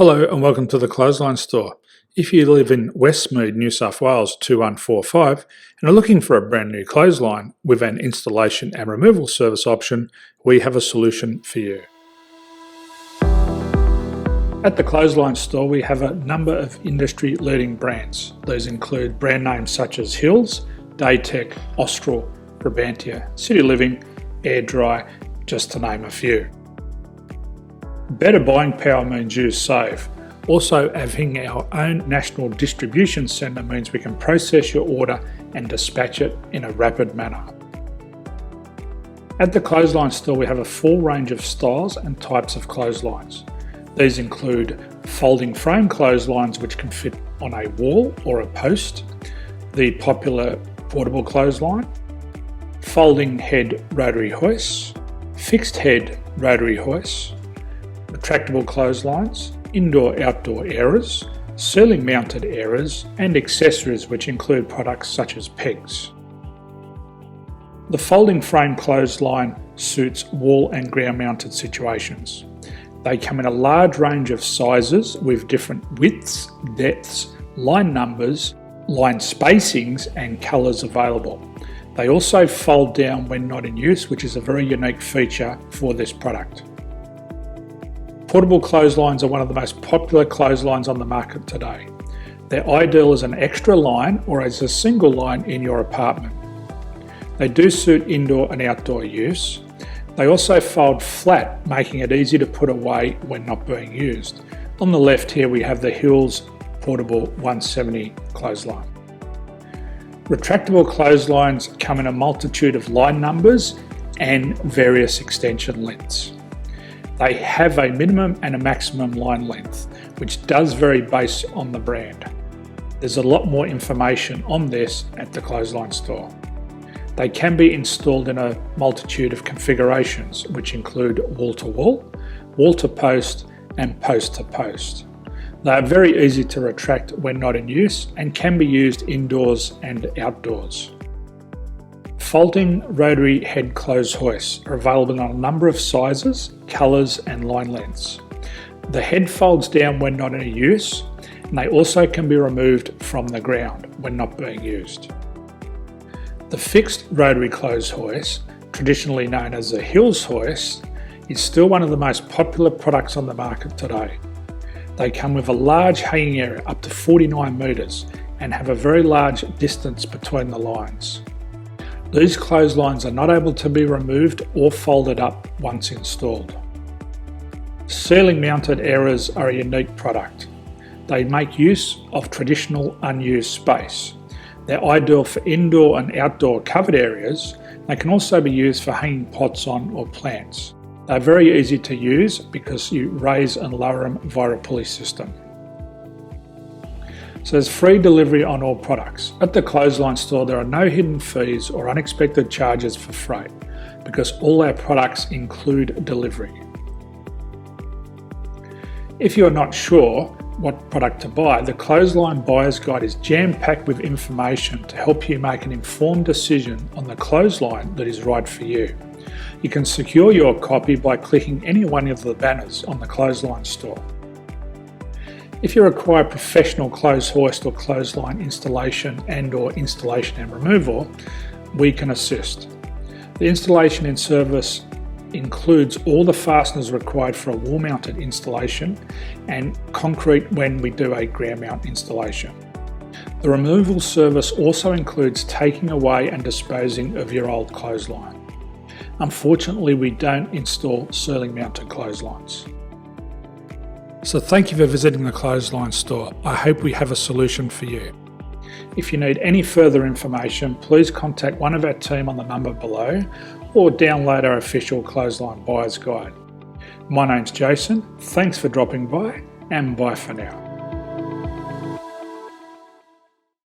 Hello and welcome to the Clothesline Store. If you live in Westmead, New South Wales 2145 and are looking for a brand new clothesline with an installation and removal service option, we have a solution for you. At the Clothesline Store we have a number of industry leading brands. These include brand names such as Hills, Daytech, Austral, Brabantia, City Living, Air Dry, just to name a few. Better buying power means you save. Also, having our own national distribution centre means we can process your order and dispatch it in a rapid manner. At the Clothesline Store we have a full range of styles and types of clotheslines. These include folding frame clotheslines which can fit on a wall or a post, the popular portable clothesline, folding head rotary hoists, fixed head rotary hoists, retractable clotheslines, indoor-outdoor airers, ceiling mounted airers and accessories which include products such as pegs. The folding frame clothesline suits wall and ground mounted situations. They come in a large range of sizes with different widths, depths, line numbers, line spacings and colours available. They also fold down when not in use, which is a very unique feature for this product. Portable clotheslines are one of the most popular clotheslines on the market today. They're ideal as an extra line or as a single line in your apartment. They do suit indoor and outdoor use. They also fold flat, making it easy to put away when not being used. On the left here we have the Hills Portable 170 clothesline. Retractable clotheslines come in a multitude of line numbers and various extension lengths. They have a minimum and a maximum line length, which does vary based on the brand. There's a lot more information on this at the Clothesline Store. They can be installed in a multitude of configurations, which include wall-to-wall, wall-to-post and post-to-post. They are very easy to retract when not in use and can be used indoors and outdoors. Folding rotary head clothes hoists are available in a number of sizes, colours and line lengths. The head folds down when not in use and they also can be removed from the ground when not being used. The fixed rotary clothes hoist, traditionally known as the Hills hoist, is still one of the most popular products on the market today. They come with a large hanging area up to 49 metres and have a very large distance between the lines. These clotheslines are not able to be removed or folded up once installed. Ceiling mounted airers are a unique product. They make use of traditional unused space. They're ideal for indoor and outdoor covered areas. They can also be used for hanging pots on or plants. They're very easy to use because you raise and lower them via a pulley system. So there's free delivery on all products. At the Clothesline Store there are no hidden fees or unexpected charges for freight because all our products include delivery. If you're not sure what product to buy, the Clothesline Buyer's Guide is jam-packed with information to help you make an informed decision on the clothesline that is right for you. You can secure your copy by clicking any one of the banners on the Clothesline Store. If you require professional clothes hoist or clothesline installation and/or installation and removal, we can assist. The installation and service includes all the fasteners required for a wall-mounted installation and concrete when we do a ground mount installation. The removal service also includes taking away and disposing of your old clothesline. Unfortunately, we don't install ceiling mounted clotheslines. So thank you for visiting the Clothesline Store. I hope we have a solution for you. If you need any further information, please contact one of our team on the number below or download our official Clothesline Buyer's Guide. My name's Jason, thanks for dropping by and bye for now.